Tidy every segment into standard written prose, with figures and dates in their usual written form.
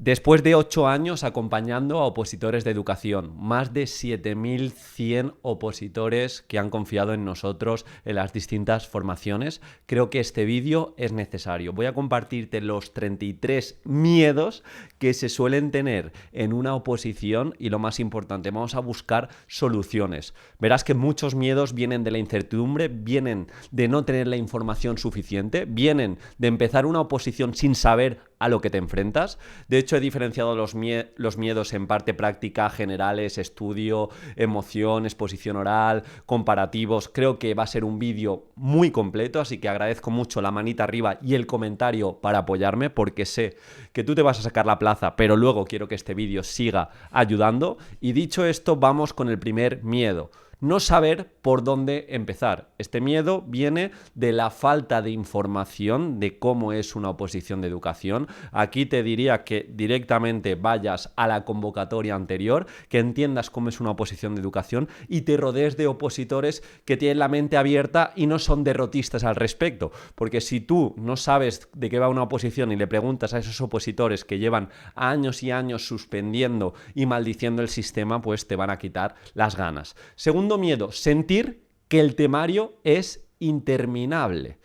Después de 8 años acompañando a opositores de educación, más de 7.100 opositores que han confiado en nosotros en las distintas formaciones, creo que este vídeo es necesario. Voy a compartirte los 33 miedos que se suelen tener en una oposición y lo más importante, vamos a buscar soluciones. Verás que muchos miedos vienen de la incertidumbre, vienen de no tener la información suficiente, vienen de empezar una oposición sin saber a lo que te enfrentas. De hecho, he diferenciado los miedos en parte práctica, generales, estudio, emoción, exposición oral, comparativos. Creo que va a ser un vídeo muy completo, así que agradezco mucho la manita arriba y el comentario para apoyarme, porque sé que tú te vas a sacar la plaza, pero luego quiero que este vídeo siga ayudando. Y dicho esto, vamos con el primer miedo. No saber por dónde empezar. Este miedo viene de la falta de información de cómo es una oposición de educación. Aquí te diría que directamente vayas a la convocatoria anterior, que entiendas cómo es una oposición de educación y te rodees de opositores que tienen la mente abierta y no son derrotistas al respecto. Porque si tú no sabes de qué va una oposición y le preguntas a esos opositores que llevan años y años suspendiendo y maldiciendo el sistema, pues te van a quitar las ganas. Segundo miedo, sentir que el temario es interminable.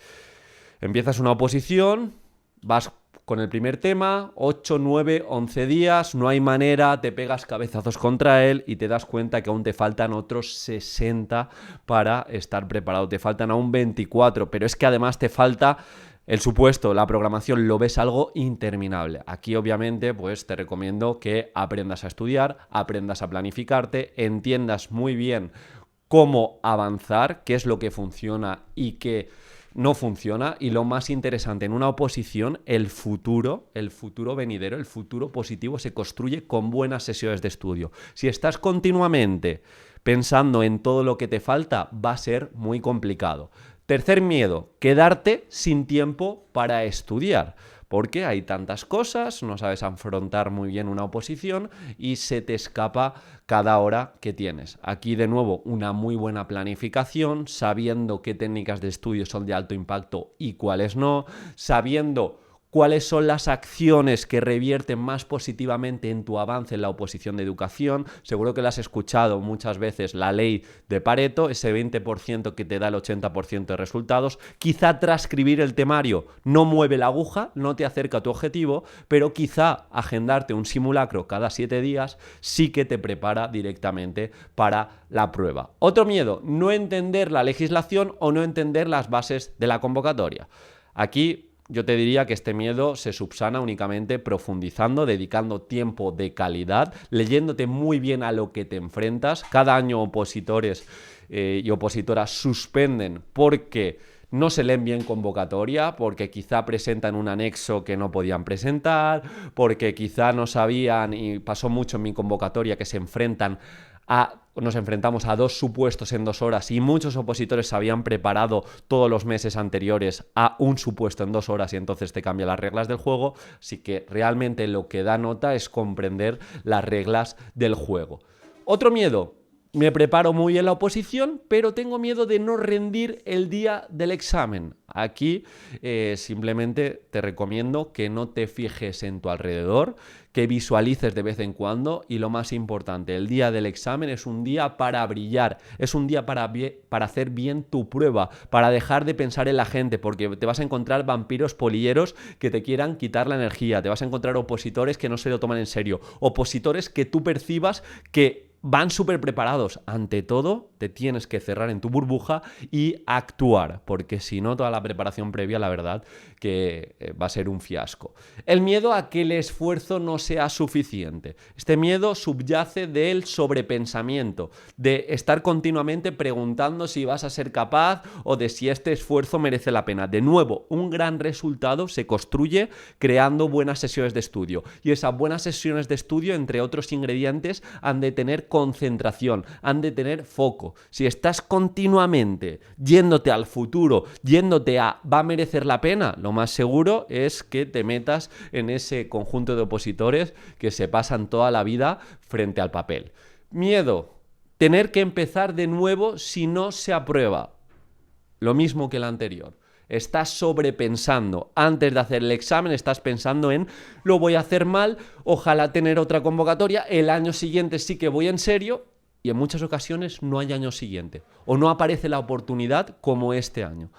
Empiezas una oposición, vas con el primer tema, 8, 9, 11 días, no hay manera, te pegas cabezazos contra él y te das cuenta que aún te faltan otros 60 para estar preparado, te faltan aún 24, pero es que además te falta el supuesto, la programación, lo ves algo interminable. Aquí obviamente pues te recomiendo que aprendas a estudiar, aprendas a planificarte, entiendas muy bien cómo avanzar, qué es lo que funciona y qué no funciona, y lo más interesante en una oposición, el futuro venidero, el futuro positivo se construye con buenas sesiones de estudio. Si estás continuamente pensando en todo lo que te falta, va a ser muy complicado. Tercer miedo, quedarte sin tiempo para estudiar, porque hay tantas cosas, no sabes afrontar muy bien una oposición y se te escapa cada hora que tienes. Aquí de nuevo una muy buena planificación, sabiendo qué técnicas de estudio son de alto impacto y cuáles no, sabiendo cuáles son las acciones que revierten más positivamente en tu avance en la oposición de educación. Seguro que la has escuchado muchas veces, la ley de Pareto, ese 20% que te da el 80% de resultados. Quizá transcribir el temario no mueve la aguja, no te acerca a tu objetivo, pero quizá agendarte un simulacro cada 7 días sí que te prepara directamente para la prueba. Otro miedo, no entender la legislación o no entender las bases de la convocatoria. Aquí yo te diría que este miedo se subsana únicamente profundizando, dedicando tiempo de calidad, leyéndote muy bien a lo que te enfrentas. Cada año opositores y opositoras suspenden porque no se leen bien convocatoria, porque quizá presentan un anexo que no podían presentar, porque quizá no sabían, y pasó mucho en mi convocatoria, que nos enfrentamos a 2 supuestos en 2 horas y muchos opositores se habían preparado todos los meses anteriores a un supuesto en 2 horas y entonces te cambia las reglas del juego. Así que realmente lo que da nota es comprender las reglas del juego. Otro miedo. Me preparo muy bien la oposición, pero tengo miedo de no rendir el día del examen. Aquí simplemente te recomiendo que no te fijes en tu alrededor, que visualices de vez en cuando y lo más importante, el día del examen es un día para brillar, es un día para hacer bien tu prueba, para dejar de pensar en la gente, porque te vas a encontrar vampiros polilleros que te quieran quitar la energía, te vas a encontrar opositores que no se lo toman en serio, opositores que tú percibas que van súper preparados. Ante todo, te tienes que cerrar en tu burbuja y actuar, porque si no, toda la preparación previa, la verdad, que va a ser un fiasco. El miedo a que el esfuerzo no sea suficiente. Este miedo subyace del sobrepensamiento, de estar continuamente preguntando si vas a ser capaz o de si este esfuerzo merece la pena. De nuevo, un gran resultado se construye creando buenas sesiones de estudio. Y esas buenas sesiones de estudio, entre otros ingredientes, han de tener concentración, han de tener foco. Si estás continuamente yéndote al futuro, yéndote a ¿va a merecer la pena? Lo más seguro es que te metas en ese conjunto de opositores que se pasan toda la vida frente al papel. Miedo, tener que empezar de nuevo si no se aprueba. Lo mismo que el anterior. Estás sobrepensando. Antes de hacer el examen estás pensando en lo voy a hacer mal, ojalá tener otra convocatoria, el año siguiente sí que voy en serio, y en muchas ocasiones no hay año siguiente o no aparece la oportunidad como este año.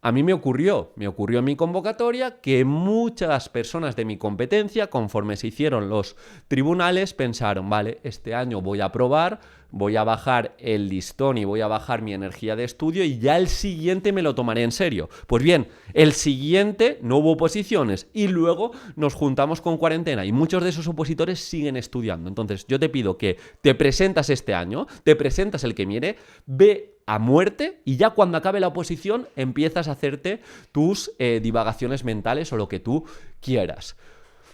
A mí me ocurrió en mi convocatoria que muchas personas de mi competencia, conforme se hicieron los tribunales, pensaron, vale, este año voy a probar, voy a bajar el listón y voy a bajar mi energía de estudio y ya el siguiente me lo tomaré en serio. Pues bien, el siguiente no hubo oposiciones y luego nos juntamos con cuarentena y muchos de esos opositores siguen estudiando. Entonces yo te pido que te presentas este año, te presentas el que viene, ve a muerte y ya cuando acabe la oposición empiezas a hacerte tus divagaciones mentales o lo que tú quieras.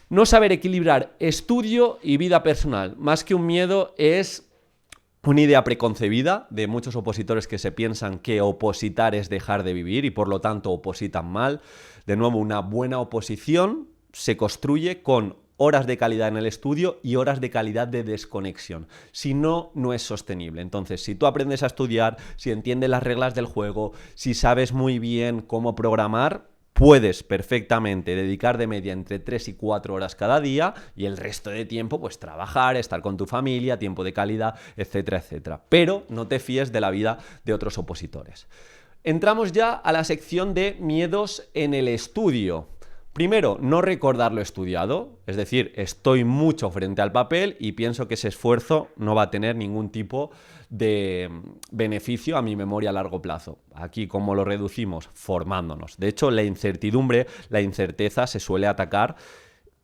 No saber equilibrar estudio y vida personal, más que un miedo, es una idea preconcebida de muchos opositores que se piensan que opositar es dejar de vivir y por lo tanto opositan mal. De nuevo, una buena oposición se construye con horas de calidad en el estudio y horas de calidad de desconexión. Si no, no es sostenible. Entonces, si tú aprendes a estudiar, si entiendes las reglas del juego, si sabes muy bien cómo programar, puedes perfectamente dedicar de media entre 3 y 4 horas cada día y el resto de tiempo pues trabajar, estar con tu familia, tiempo de calidad, etcétera, etcétera. Pero no te fíes de la vida de otros opositores. Entramos ya a la sección de miedos en el estudio. Primero, no recordar lo estudiado, es decir, estoy mucho frente al papel y pienso que ese esfuerzo no va a tener ningún tipo de beneficio a mi memoria a largo plazo. Aquí, ¿cómo lo reducimos? Formándonos. De hecho, la incertidumbre, la incerteza se suele atacar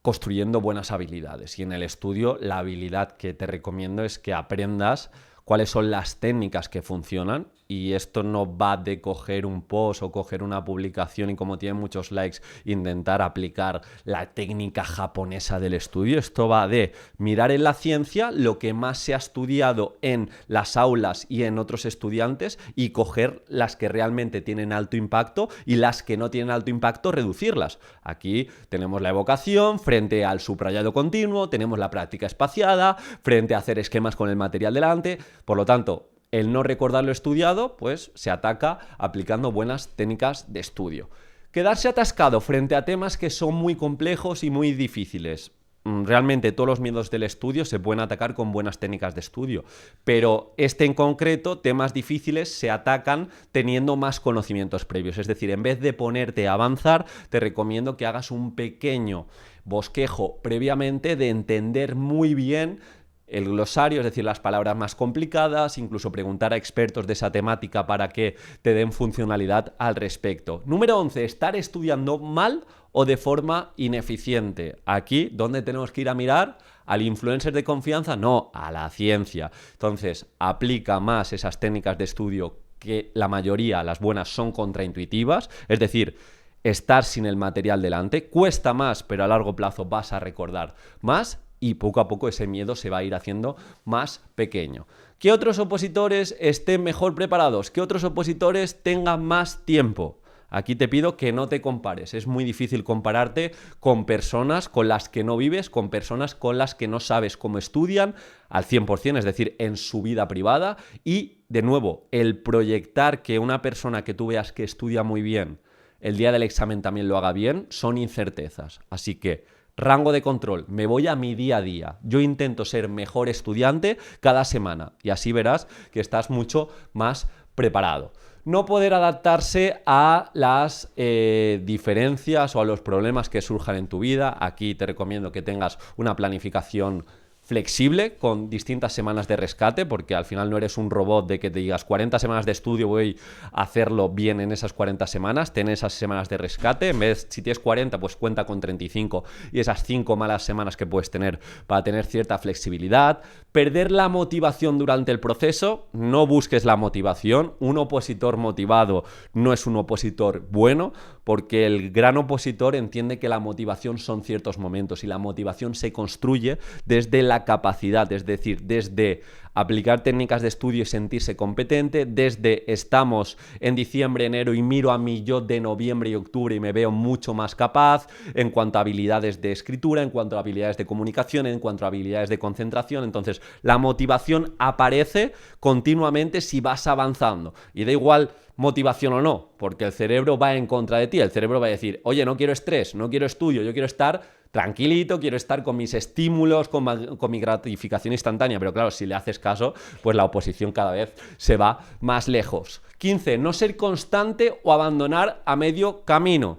construyendo buenas habilidades y en el estudio la habilidad que te recomiendo es que aprendas cuáles son las técnicas que funcionan y esto no va de coger un post o coger una publicación y como tiene muchos likes intentar aplicar la técnica japonesa del estudio. Esto va de mirar en la ciencia lo que más se ha estudiado en las aulas y en otros estudiantes y coger las que realmente tienen alto impacto y las que no tienen alto impacto reducirlas. Aquí tenemos la evocación frente al subrayado continuo, tenemos la práctica espaciada frente a hacer esquemas con el material delante. Por lo tanto, el no recordar lo estudiado, pues se ataca aplicando buenas técnicas de estudio. Quedarse atascado frente a temas que son muy complejos y muy difíciles. Realmente todos los miedos del estudio se pueden atacar con buenas técnicas de estudio, pero este en concreto, temas difíciles, se atacan teniendo más conocimientos previos. Es decir, en vez de ponerte a avanzar, te recomiendo que hagas un pequeño bosquejo previamente de entender muy bien el glosario, es decir, las palabras más complicadas, incluso preguntar a expertos de esa temática para que te den funcionalidad al respecto. Número 11, estar estudiando mal o de forma ineficiente. Aquí, ¿dónde tenemos que ir a mirar? ¿Al influencer de confianza? No, a la ciencia. Entonces, aplica más esas técnicas de estudio que la mayoría, las buenas, son contraintuitivas, es decir, estar sin el material delante, cuesta más, pero a largo plazo vas a recordar más y poco a poco ese miedo se va a ir haciendo más pequeño. ¿Qué otros opositores estén mejor preparados? ¿Qué otros opositores tengan más tiempo? Aquí te pido que no te compares. Es muy difícil compararte con personas con las que no vives, con personas con las que no sabes cómo estudian al 100%, es decir, en su vida privada. Y, de nuevo, el proyectar que una persona que tú veas que estudia muy bien, el día del examen también lo haga bien, son incertezas. Así que rango de control, me voy a mi día a día. Yo intento ser mejor estudiante cada semana y así verás que estás mucho más preparado. No poder adaptarse a las diferencias o a los problemas que surjan en tu vida. Aquí te recomiendo que tengas una planificación flexible con distintas semanas de rescate, porque al final no eres un robot de que te digas 40 semanas de estudio, voy a hacerlo bien en esas 40 semanas, ten esas semanas de rescate, en vez, si tienes 40, pues cuenta con 35 y esas 5 malas semanas que puedes tener para tener cierta flexibilidad. Perder la motivación durante el proceso, no busques la motivación, un opositor motivado no es un opositor bueno, porque el gran opositor entiende que la motivación son ciertos momentos y la motivación se construye desde la capacidad, es decir, desde aplicar técnicas de estudio y sentirse competente. Desde estamos en diciembre, enero y miro a mi yo de noviembre y octubre y me veo mucho más capaz en cuanto a habilidades de escritura, en cuanto a habilidades de comunicación, en cuanto a habilidades de concentración. Entonces, la motivación aparece continuamente si vas avanzando. Y da igual motivación o no, porque el cerebro va en contra de ti. El cerebro va a decir, oye, no quiero estrés, no quiero estudio, yo quiero estar tranquilito, quiero estar con mis estímulos, con mi gratificación instantánea. Pero claro, si le haces caso, pues la oposición cada vez se va más lejos. 15. No ser constante o abandonar a medio camino.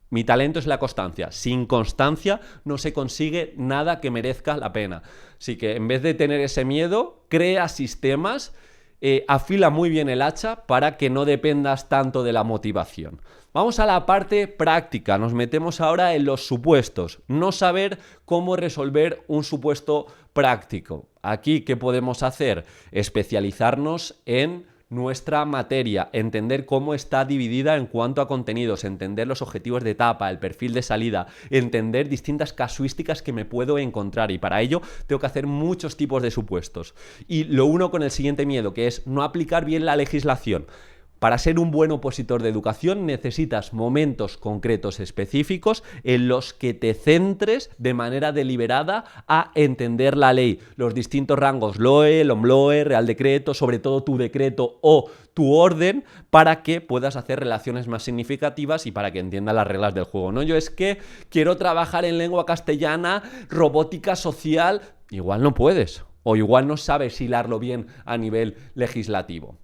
Mi talento es la constancia. Sin constancia no se consigue nada que merezca la pena. Así que en vez de tener ese miedo, crea sistemas, afila muy bien el hacha para que no dependas tanto de la motivación. Vamos a la parte práctica. Nos metemos ahora en los supuestos. No saber cómo resolver un supuesto práctico. Aquí, ¿qué podemos hacer? Especializarnos en nuestra materia, entender cómo está dividida en cuanto a contenidos, entender los objetivos de etapa, el perfil de salida, entender distintas casuísticas que me puedo encontrar, y para ello tengo que hacer muchos tipos de supuestos. Y lo uno con el siguiente miedo, que es no aplicar bien la legislación. Para ser un buen opositor de educación necesitas momentos concretos específicos en los que te centres de manera deliberada a entender la ley, los distintos rangos LOE, LOMLOE, Real Decreto, sobre todo tu decreto o tu orden, para que puedas hacer relaciones más significativas y para que entiendas las reglas del juego. No, yo es que quiero trabajar en lengua castellana, robótica social, igual no puedes, o igual no sabes hilarlo bien a nivel legislativo.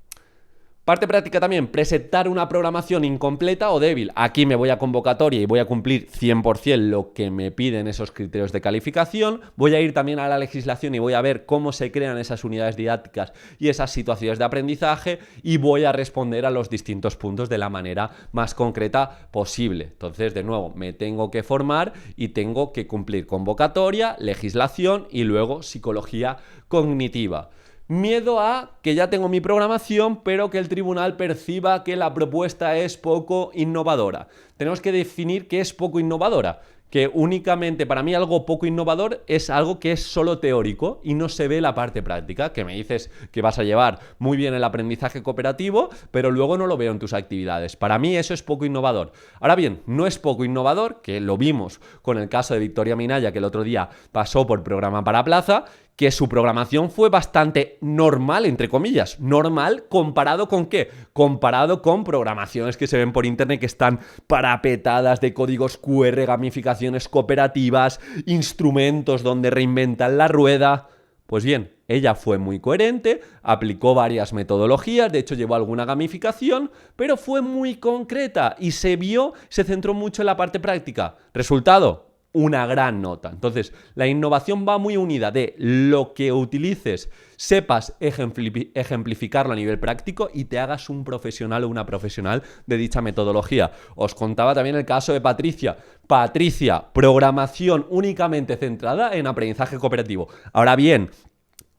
Parte práctica también, presentar una programación incompleta o débil. Aquí me voy a convocatoria y voy a cumplir 100% lo que me piden esos criterios de calificación. Voy a ir también a la legislación y voy a ver cómo se crean esas unidades didácticas y esas situaciones de aprendizaje, y voy a responder a los distintos puntos de la manera más concreta posible. Entonces, de nuevo, me tengo que formar y tengo que cumplir convocatoria, legislación y luego psicología cognitiva. Miedo a que ya tengo mi programación, pero que el tribunal perciba que la propuesta es poco innovadora. Tenemos que definir qué es poco innovadora. Que únicamente para mí algo poco innovador es algo que es solo teórico y no se ve la parte práctica, que me dices que vas a llevar muy bien el aprendizaje cooperativo, pero luego no lo veo en tus actividades. Para mí eso es poco innovador. Ahora bien, no es poco innovador, que lo vimos con el caso de Victoria Minaya, que el otro día pasó por Programa para Plaza, que su programación fue bastante normal, entre comillas. Normal comparado con ¿qué? Comparado con programaciones que se ven por internet que están parapetadas de códigos QR, gamificaciones cooperativas, instrumentos donde reinventan la rueda. Pues bien, ella fue muy coherente, aplicó varias metodologías, de hecho llevó alguna gamificación, pero fue muy concreta y se centró mucho en la parte práctica. Resultado, una gran nota. Entonces, la innovación va muy unida de lo que utilices, sepas ejemplificarlo a nivel práctico y te hagas un profesional o una profesional de dicha metodología. Os contaba también el caso de Patricia. Patricia, programación únicamente centrada en aprendizaje cooperativo. Ahora bien,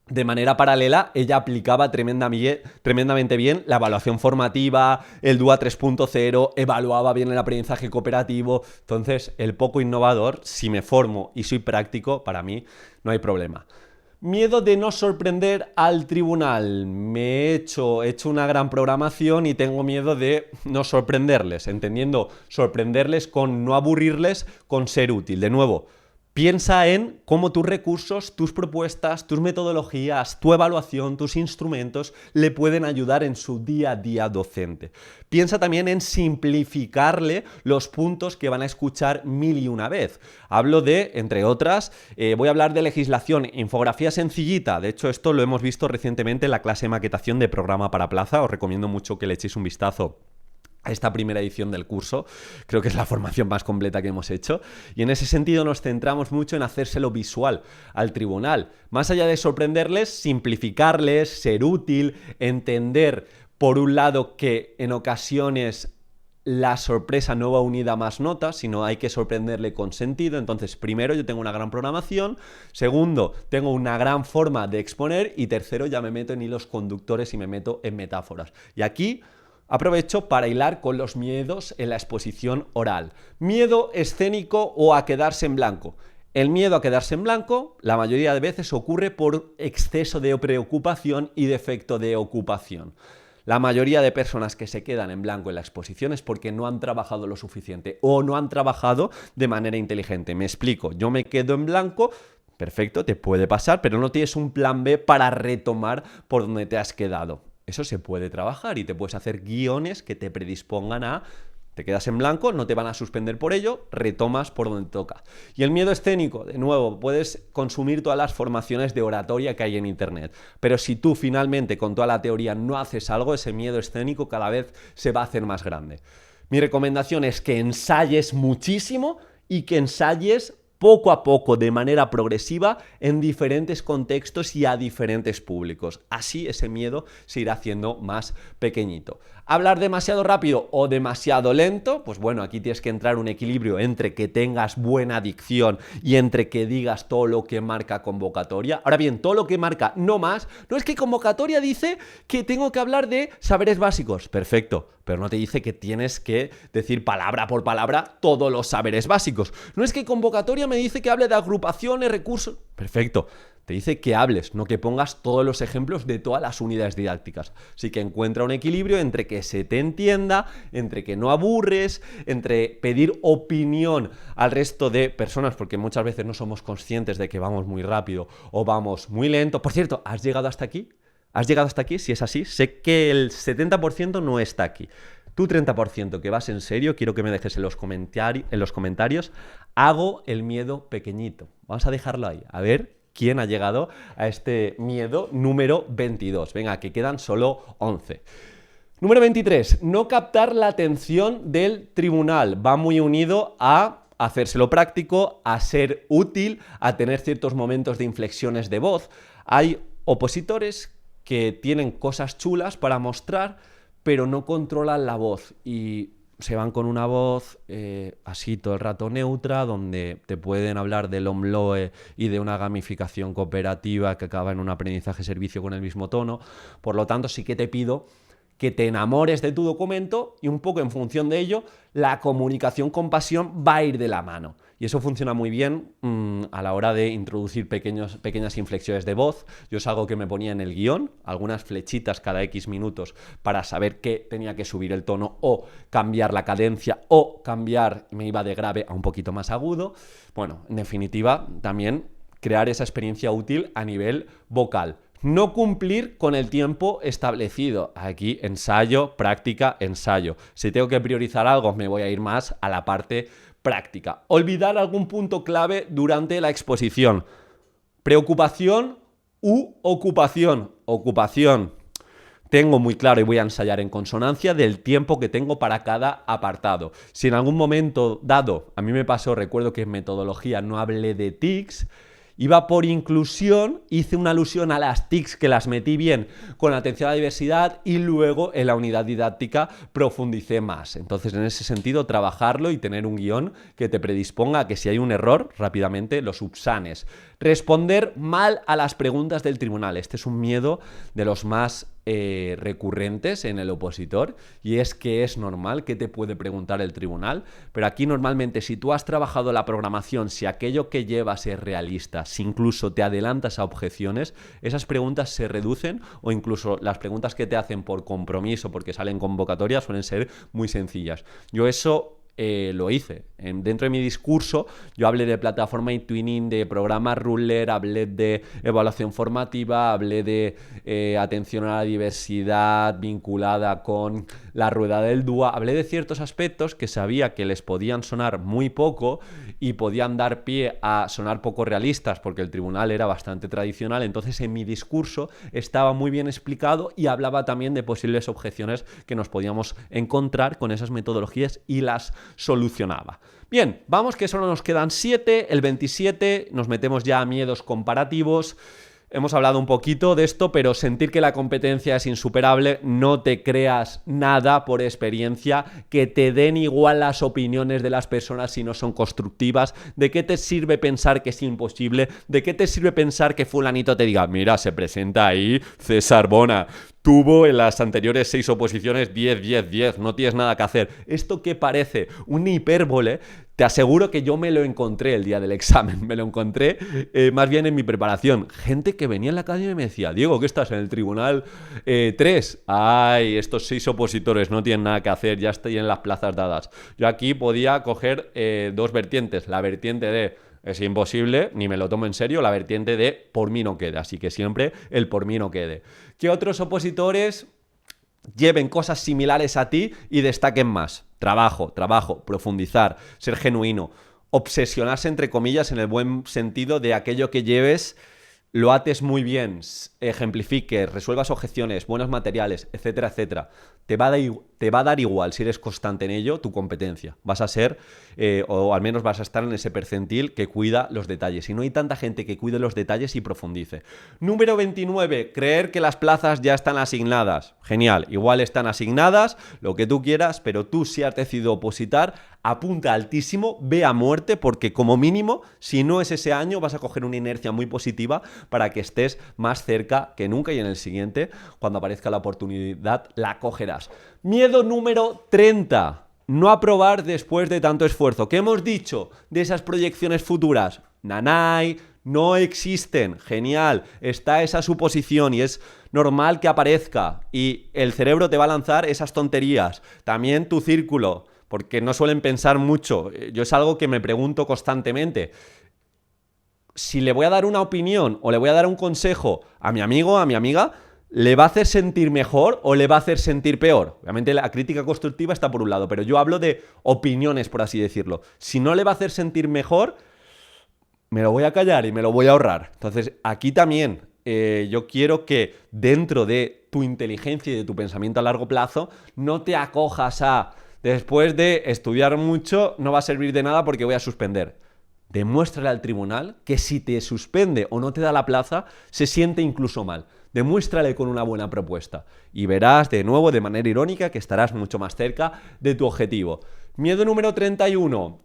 de manera paralela, ella aplicaba tremendamente bien la evaluación formativa, el DUA 3.0, evaluaba bien el aprendizaje cooperativo. Entonces, el poco innovador, si me formo y soy práctico, para mí no hay problema. Miedo de no sorprender al tribunal. He hecho una gran programación y tengo miedo de no sorprenderles, entendiendo sorprenderles con no aburrirles, con ser útil. De nuevo, piensa en cómo tus recursos, tus propuestas, tus metodologías, tu evaluación, tus instrumentos le pueden ayudar en su día a día docente. Piensa también en simplificarle los puntos que van a escuchar mil y una vez. Hablo de, entre otras, voy a hablar de legislación, infografía sencillita. De hecho, esto lo hemos visto recientemente en la clase de maquetación de Programa para Plaza. Os recomiendo mucho que le echéis un vistazo a esta primera edición del curso. Creo que es la formación más completa que hemos hecho, y en ese sentido nos centramos mucho en hacérselo visual al tribunal. Más allá de sorprenderles, simplificarles, ser útil, entender, por un lado, que en ocasiones la sorpresa no va unida a más notas, sino hay que sorprenderle con sentido. Entonces, primero, yo tengo una gran programación. Segundo, tengo una gran forma de exponer. Y tercero, ya me meto en hilos conductores y me meto en metáforas. Y aquí aprovecho para hilar con los miedos en la exposición oral. Miedo escénico o a quedarse en blanco. El miedo a quedarse en blanco, la mayoría de veces ocurre por exceso de preocupación y defecto de ocupación. La mayoría de personas que se quedan en blanco en la exposición es porque no han trabajado lo suficiente o no han trabajado de manera inteligente. Me explico, yo me quedo en blanco, perfecto, te puede pasar, pero no tienes un plan B para retomar por donde te has quedado. Eso se puede trabajar y te puedes hacer guiones que te predispongan a... Te quedas en blanco, no te van a suspender por ello, retomas por donde toca. Y el miedo escénico, de nuevo, puedes consumir todas las formaciones de oratoria que hay en internet, pero si tú finalmente con toda la teoría no haces algo, ese miedo escénico cada vez se va a hacer más grande. Mi recomendación es que ensayes muchísimo y que ensayes poco a poco, de manera progresiva, en diferentes contextos y a diferentes públicos. Así ese miedo se irá haciendo más pequeñito. ¿Hablar demasiado rápido o demasiado lento? Pues bueno, aquí tienes que entrar un equilibrio entre que tengas buena dicción y entre que digas todo lo que marca convocatoria. Ahora bien, todo lo que marca no más, no es que convocatoria dice que tengo que hablar de saberes básicos. Perfecto, pero no te dice que tienes que decir palabra por palabra todos los saberes básicos. No es que convocatoria me dice que hable de agrupaciones, recursos. Perfecto. Te dice que hables, no que pongas todos los ejemplos de todas las unidades didácticas. Así que encuentra un equilibrio entre que se te entienda, entre que no aburres, entre pedir opinión al resto de personas, porque muchas veces no somos conscientes de que vamos muy rápido o vamos muy lento. Por cierto, ¿has llegado hasta aquí? ¿Has llegado hasta aquí? Si es así, sé que el 70% no está aquí. Tú 30% que vas en serio, quiero que me dejes en los comentarios. Hago el miedo pequeñito. Vamos a dejarlo ahí. A ver quién ha llegado a este miedo número 22. Venga, que quedan solo 11. Número 23. No captar la atención del tribunal. Va muy unido a hacérselo práctico, a ser útil, a tener ciertos momentos de inflexiones de voz. Hay opositores que tienen cosas chulas para mostrar, pero no controlan la voz y se van con una voz así todo el rato neutra, donde te pueden hablar del OMLOE y de una gamificación cooperativa que acaba en un aprendizaje-servicio con el mismo tono. Por lo tanto, sí que te pido que te enamores de tu documento y un poco en función de ello, la comunicación con pasión va a ir de la mano. Y eso funciona muy bien a la hora de introducir pequeñas inflexiones de voz. Yo es algo que me ponía en el guión, algunas flechitas cada X minutos para saber que tenía que subir el tono o cambiar la cadencia o cambiar, me iba de grave a un poquito más agudo. Bueno, en definitiva, también crear esa experiencia útil a nivel vocal. No cumplir con el tiempo establecido. Aquí ensayo, práctica, ensayo. Si tengo que priorizar algo, me voy a ir más a la parte práctica. Olvidar algún punto clave durante la exposición. Preocupación u ocupación. Ocupación. Tengo muy claro y voy a ensayar en consonancia del tiempo que tengo para cada apartado. Si en algún momento dado, a mí me pasó, recuerdo que en metodología no hablé de TICs, iba por inclusión, hice una alusión a las TICs que las metí bien con atención a la diversidad y luego en la unidad didáctica profundicé más. Entonces, en ese sentido, trabajarlo y tener un guión que te predisponga a que si hay un error, rápidamente lo subsanes. Responder mal a las preguntas del tribunal. Este es un miedo de los más recurrentes en el opositor y es que es normal que te puede preguntar el tribunal, pero aquí normalmente si tú has trabajado la programación, si aquello que llevas es realista, si incluso te adelantas a objeciones, esas preguntas se reducen o incluso las preguntas que te hacen por compromiso porque salen convocatorias suelen ser muy sencillas. Yo eso lo hice. Dentro de mi discurso yo hablé de plataforma y twinning, de programa Ruler, hablé de evaluación formativa, hablé de atención a la diversidad vinculada con la rueda del DUA, hablé de ciertos aspectos que sabía que les podían sonar muy poco y podían dar pie a sonar poco realistas porque el tribunal era bastante tradicional. Entonces en mi discurso estaba muy bien explicado y hablaba también de posibles objeciones que nos podíamos encontrar con esas metodologías y las solucionaba. Bien, vamos que solo nos quedan 7, el 27 nos metemos ya a miedos comparativos. Hemos hablado un poquito de esto, pero sentir que la competencia es insuperable, no te creas nada por experiencia, que te den igual las opiniones de las personas si no son constructivas. ¿De qué te sirve pensar que es imposible? ¿De qué te sirve pensar que fulanito te diga, mira, se presenta ahí César Bona? tuvo en las anteriores 6 oposiciones 10, 10, 10, no tienes nada que hacer. Esto que parece una hipérbole, te aseguro que yo me lo encontré el día del examen, me lo encontré más bien en mi preparación. Gente que venía en la calle y me decía, Diego, ¿qué estás en el tribunal 3? Ay, estos 6 opositores no tienen nada que hacer, ya estoy en las plazas dadas. Yo aquí podía coger 2 vertientes, la vertiente de es imposible, ni me lo tomo en serio, la vertiente de por mí no quede, así que siempre el por mí no quede. ¿Qué otros opositores lleven cosas similares a ti y destaquen más? Trabajo, profundizar, ser genuino, obsesionarse entre comillas en el buen sentido de aquello que lleves, lo ates muy bien, ejemplifiques, resuelvas objeciones, buenos materiales, etcétera, etcétera. Te va a dar igual si eres constante en ello tu competencia. Vas a ser, o al menos vas a estar en ese percentil que cuida los detalles. Y no hay tanta gente que cuide los detalles y profundice. Número 29, creer que las plazas ya están asignadas. Genial, igual están asignadas, lo que tú quieras, pero tú si has decidido opositar, apunta altísimo, ve a muerte, porque como mínimo, si no es ese año, vas a coger una inercia muy positiva para que estés más cerca que nunca y en el siguiente, cuando aparezca la oportunidad, la cogerás. Miedo número 30. No aprobar después de tanto esfuerzo. ¿Qué hemos dicho de esas proyecciones futuras? Nanay, no existen. Genial. Está esa suposición y es normal que aparezca. Y el cerebro te va a lanzar esas tonterías. También tu círculo, porque no suelen pensar mucho. Yo es algo que me pregunto constantemente. Si le voy a dar una opinión o le voy a dar un consejo a mi amigo, a mi amiga, ¿le va a hacer sentir mejor o le va a hacer sentir peor? Obviamente la crítica constructiva está por un lado, pero yo hablo de opiniones, por así decirlo. Si no le va a hacer sentir mejor, me lo voy a callar y me lo voy a ahorrar. Entonces, aquí también yo quiero que dentro de tu inteligencia y de tu pensamiento a largo plazo, no te acojas a, después de estudiar mucho, no va a servir de nada porque voy a suspender. Demuéstrale al tribunal que si te suspende o no te da la plaza, se siente incluso mal. Demuéstrale con una buena propuesta y verás de nuevo, de manera irónica, que estarás mucho más cerca de tu objetivo. Miedo número 31.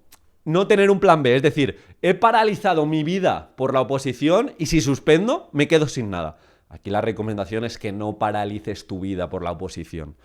No tener un plan B, es decir, he paralizado mi vida por la oposición y si suspendo, me quedo sin nada. Aquí la recomendación es que no paralices tu vida por la oposición.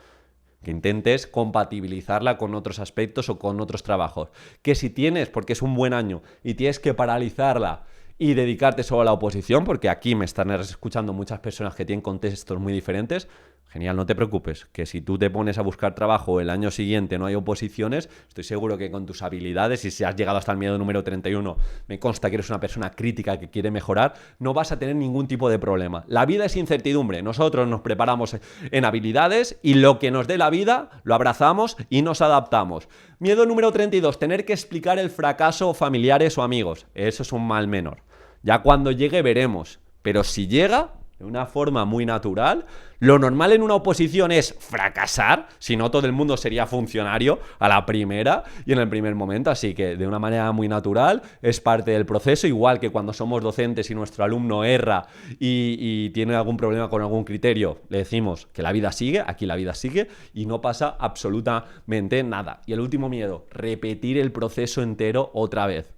Que intentes compatibilizarla con otros aspectos o con otros trabajos. Que si tienes, porque es un buen año, y tienes que paralizarla y dedicarte solo a la oposición, porque aquí me están escuchando muchas personas que tienen contextos muy diferentes, genial, no te preocupes, que si tú te pones a buscar trabajo el año siguiente no hay oposiciones, estoy seguro que con tus habilidades, y si has llegado hasta el miedo número 31, me consta que eres una persona crítica que quiere mejorar, no vas a tener ningún tipo de problema. La vida es incertidumbre, nosotros nos preparamos en habilidades y lo que nos dé la vida lo abrazamos y nos adaptamos. Miedo número 32, tener que explicar el fracaso a familiares o amigos. Eso es un mal menor. Ya cuando llegue veremos, pero si llega de una forma muy natural, lo normal en una oposición es fracasar, si no todo el mundo sería funcionario a la primera y en el primer momento, así que de una manera muy natural es parte del proceso, igual que cuando somos docentes y nuestro alumno erra y tiene algún problema con algún criterio, le decimos que la vida sigue, aquí la vida sigue y no pasa absolutamente nada. Y el último miedo, repetir el proceso entero otra vez.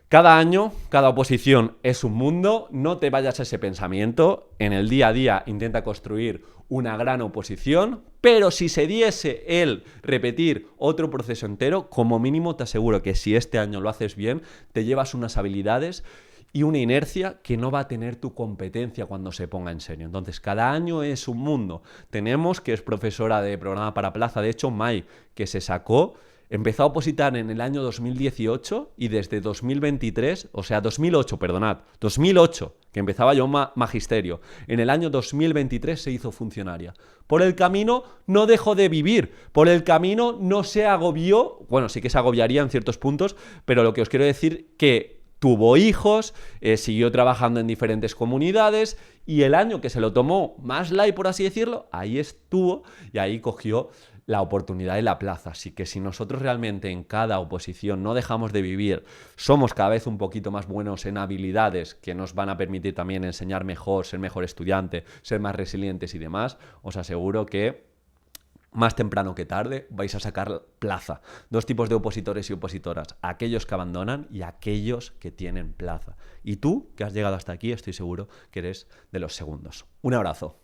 Cada año, cada oposición es un mundo, no te vayas a ese pensamiento, en el día a día intenta construir una gran oposición, pero si se diese el repetir otro proceso entero, como mínimo te aseguro que si este año lo haces bien, te llevas unas habilidades y una inercia que no va a tener tu competencia cuando se ponga en serio. Entonces, cada año es un mundo. Tenemos, que es profesora de programa para plaza, de hecho, Mai, que se sacó... Empezó a opositar en el año 2018 y desde 2023, o sea, 2008, perdonad, 2008, que empezaba yo magisterio, en el año 2023 se hizo funcionaria. Por el camino no dejó de vivir, por el camino no se agobió, bueno, sí que se agobiaría en ciertos puntos, pero lo que os quiero decir que tuvo hijos, siguió trabajando en diferentes comunidades y el año que se lo tomó más light, por así decirlo, ahí estuvo y ahí cogió la oportunidad de la plaza. Así que si nosotros realmente en cada oposición no dejamos de vivir, somos cada vez un poquito más buenos en habilidades que nos van a permitir también enseñar mejor, ser mejor estudiante, ser más resilientes y demás, os aseguro que más temprano que tarde vais a sacar plaza. Dos tipos de opositores y opositoras, aquellos que abandonan y aquellos que tienen plaza. Y tú, que has llegado hasta aquí, estoy seguro que eres de los segundos. Un abrazo.